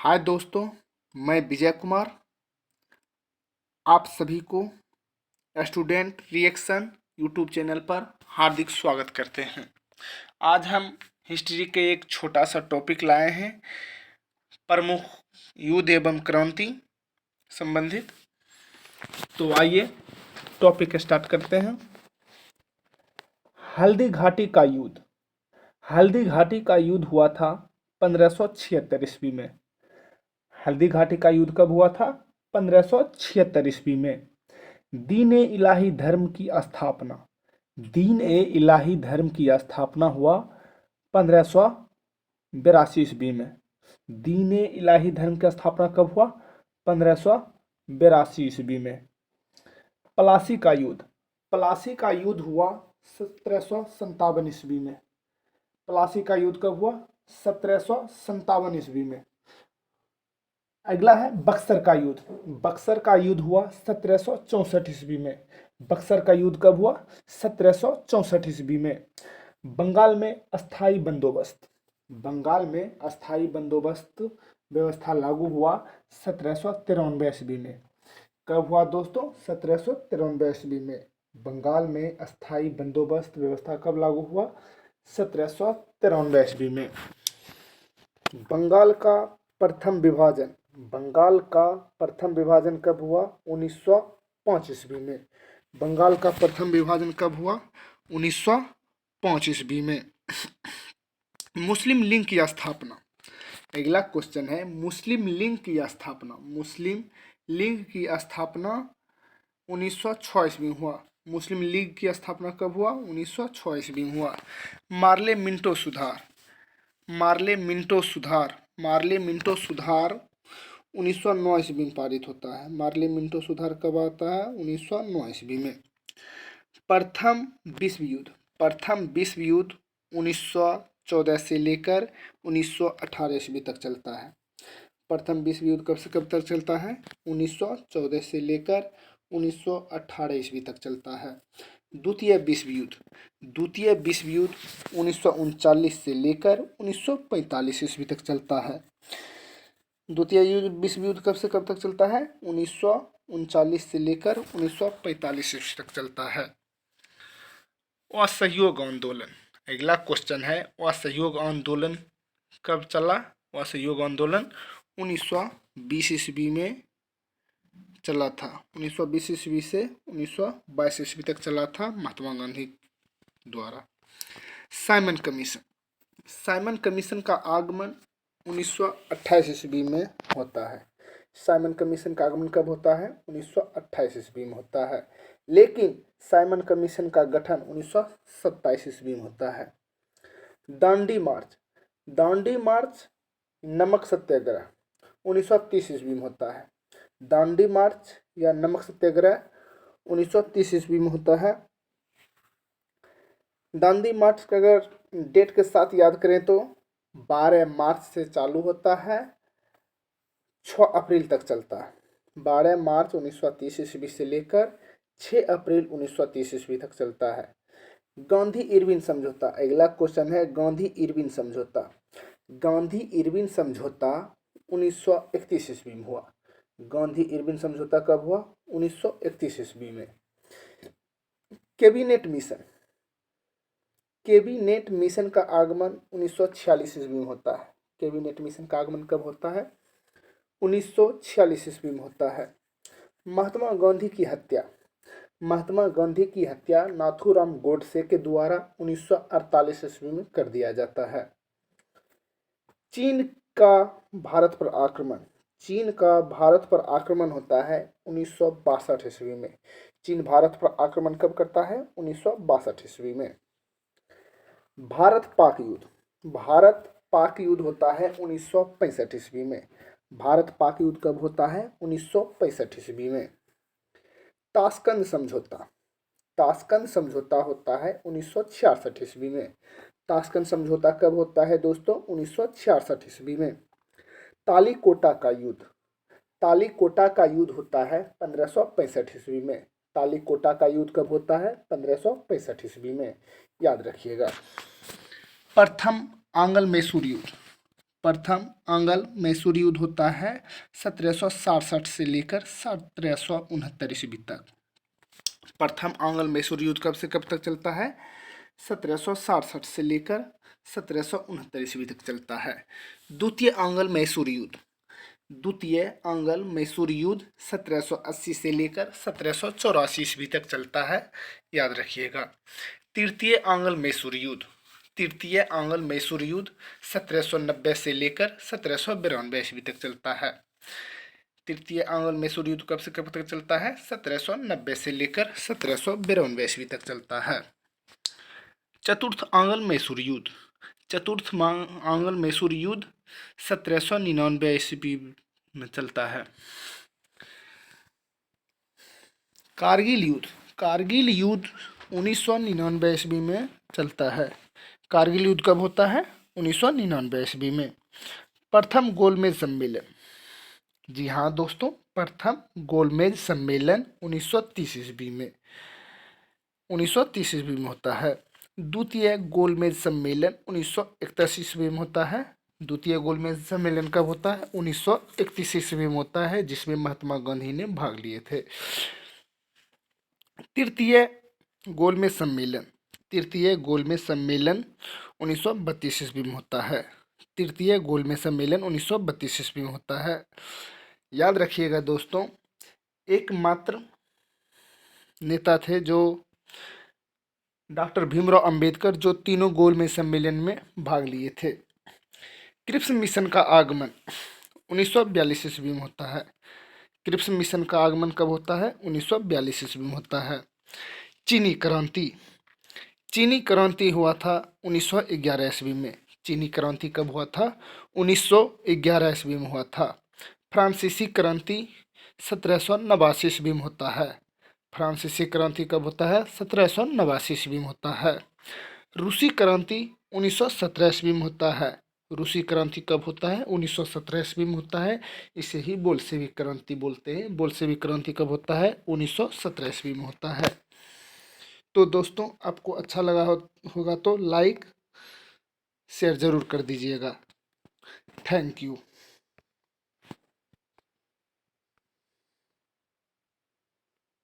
हाय दोस्तों, मैं विजय कुमार आप सभी को स्टूडेंट रिएक्शन यूट्यूब चैनल पर हार्दिक स्वागत करते हैं। आज हम हिस्ट्री के एक छोटा सा टॉपिक लाए हैं, प्रमुख युद्ध एवं क्रांति संबंधित। तो आइए टॉपिक स्टार्ट करते हैं। हल्दी घाटी का युद्ध। हल्दी घाटी का युद्ध हुआ था 1576 ईस्वी में। हल्दी घाटी का युद्ध कब हुआ था? 1576 ईस्वी में। दीन ए इलाही धर्म की स्थापना। दीन ए इलाही धर्म की स्थापना हुआ 1582 ईस्वी में। दीन ए इलाही धर्म की स्थापना कब हुआ? 1582 ईस्वी में। प्लासी का युद्ध। प्लासी का युद्ध हुआ 1757 ईस्वी में। प्लासी का युद्ध कब हुआ? 1757 ईस्वी में। अगला है बक्सर का युद्ध। बक्सर का युद्ध हुआ 1764 ईस्वी में। बक्सर का युद्ध कब हुआ? 1764 ईस्वी में। बंगाल में अस्थाई बंदोबस्त। बंगाल में अस्थाई बंदोबस्त व्यवस्था लागू हुआ 1793 ईस्वी में। कब हुआ दोस्तों? 1793 ईस्वी में। बंगाल में अस्थाई बंदोबस्त व्यवस्था कब लागू हुआ? 1793 ईस्वी में। बंगाल का प्रथम विभाजन। बंगाल का प्रथम विभाजन कब हुआ? 1905 ईस्वी में। बंगाल का प्रथम विभाजन कब हुआ? 1905 ईस्वी में। मुस्लिम लीग की स्थापना। अगला क्वेश्चन है मुस्लिम लीग की स्थापना। मुस्लिम लीग की स्थापना 1906 ईस्वी में हुआ। मुस्लिम लीग की स्थापना कब हुआ? 1906 ईस्वी में हुआ। मार्ले मिंटो सुधार। मार्ले मिंटो सुधार। मार्ले मिंटो सुधार 1909 ईस्वी में पारित होता है। मार्ले मिंटो सुधार कब आता है? 1909 ईस्वी में। प्रथम विश्व युद्ध। प्रथम विश्व युद्ध 1914 से लेकर 1918 ईस्वी तक चलता है। प्रथम विश्व युद्ध कब से कब तक चलता है? 1914 से लेकर 1918 ईस्वी तक चलता है। द्वितीय विश्व युद्ध। द्वितीय विश्व युद्ध 1939 से लेकर 1945 ईस्वी तक चलता है। द्वितीय विश्व युद्ध कब से कब तक चलता है? 1939 से लेकर 1945 ईस्वी तक चलता है। असहयोग आंदोलन। अगला क्वेश्चन है असहयोग आंदोलन कब चला? असहयोग आंदोलन 1920 ईस्वी में चला था। 1920 ईस्वी से 1922 ईस्वी तक चला था महात्मा गांधी द्वारा। Simon commission. साइमन कमीशन का आगमन 1928 ईस्वी में होता है। साइमन कमीशन का आगमन कब होता है? 1928 ईस्वी में होता है। लेकिन साइमन कमीशन का गठन 1927 ईस्वी में होता है। दांडी मार्च। दांडी मार्च नमक सत्याग्रह 1930 ईस्वी में होता है। दांडी मार्च या नमक सत्याग्रह 1930 ईस्वी में होता है। दांडी मार्च का अगर डेट के साथ याद करें तो 12 मार्च से चालू होता है, 6 अप्रैल तक चलता है। 12 मार्च 1930 ईस्वी से लेकर 6 अप्रैल 1930 ईस्वी तक चलता है। गांधी इरविन समझौता। अगला क्वेश्चन है गांधी इरविन समझौता। गांधी इरविन समझौता 1931 ईस्वी में हुआ। गांधी इरविन समझौता कब हुआ? 1931 ईस्वी में। Cabinet mission. कैबिनेट मिशन का आगमन 1946 ईस्वी में होता है। कैबिनेट मिशन का आगमन कब होता है? 1946 ईस्वी में होता है। महात्मा गांधी की हत्या। महात्मा गांधी की हत्या नाथूराम गोडसे के द्वारा 1948 ईस्वी में कर दिया जाता है। चीन का भारत पर आक्रमण। चीन का भारत पर आक्रमण होता है 1962 ईस्वी में। चीन भारत पर आक्रमण कब करता है? 1962 ईस्वी में। भारत पाक युद्ध। भारत पाक युद्ध होता है 1965 ईस्वी में। भारत पाक युद्ध कब होता है? 1965 ईस्वी में। ताशकंद समझौता। ताशकंद समझौता होता है 1966 ईस्वी में। ताशकंद समझौता कब होता है दोस्तों? 1966 ईस्वी में। तालीकोटा का युद्ध। तालीकोटा का युद्ध होता है 1565 ईस्वी में। तालीकोटा का युद्ध कब होता है? 1565 ईस्वी में, याद रखिएगा। प्रथम आंग्ल मैसूर युद्ध। प्रथम आंग्ल मैसूर युद्ध होता है 1767 से लेकर 1769 ईस्वी तक। प्रथम आंग्ल मैसूर युद्ध कब से कब तक चलता है? 1767 से लेकर 1769 ईस्वी तक चलता है। द्वितीय आंग्ल मैसूर युद्ध 1780 से लेकर 1784 ईस्वी तक चलता है, याद रखिएगा। तृतीय आंग्ल मैसूर युद्ध 1790 से लेकर 1792 ईस्वी तक चलता है। तृतीय आंग्ल मैसूर युद्ध कब से कब तक चलता है? 1790 से लेकर 1792 ईस्वी तक चलता है। चतुर्थ आंग्ल मैसूर युद्ध आंग्ल मैसूर युद्ध 1799 ईस्वी में चलता है। कारगिल युद्ध 1999 ईस्वी में चलता है। कारगिल युद्ध कब होता है? 1999 ईस्वी में। प्रथम गोलमेज सम्मेलन, जी हाँ दोस्तों, प्रथम गोलमेज सम्मेलन 1930 ईस्वी में होता है। द्वितीय गोलमेज सम्मेलन 1931 ईस्वी में होता है। द्वितीय गोलमेज सम्मेलन कब होता है? 1931 ईस्वी में होता है, जिसमें महात्मा गांधी ने भाग लिए थे। तृतीय गोलमेज सम्मेलन 1932 ईस्वी में होता है। तृतीय गोलमेज सम्मेलन 1932 ईस्वी में होता है। याद रखिएगा दोस्तों, एकमात्र नेता थे जो डॉक्टर भीमराव अंबेडकर, जो तीनों गोलमेज सम्मेलन में भाग लिए थे। क्रिप्स मिशन का आगमन 1942 ईस्वी में होता है। क्रिप्स मिशन का आगमन कब होता है? 1942 ईस्वी में होता है। चीनी क्रांति हुआ था 1911 ईस्वी में। चीनी क्रांति कब हुआ था? 1911 ईस्वी में हुआ था। फ्रांसीसी क्रांति 1789 ईस्वी में होता है। फ्रांसीसी क्रांति कब होता है? 1789 ईस्वी में होता है। रूसी क्रांति 1917 ईस्वी में होता है। रूसी क्रांति कब होता है? 1917 ईस्वी में होता है। इसे ही बोल्शेविक क्रांति बोलते हैं। बोल्शेविक क्रांति कब होता है? 1917 ईस्वी में होता है। तो दोस्तों, आपको अच्छा लगा होगा तो लाइक शेयर ज़रूर कर दीजिएगा। Thank you.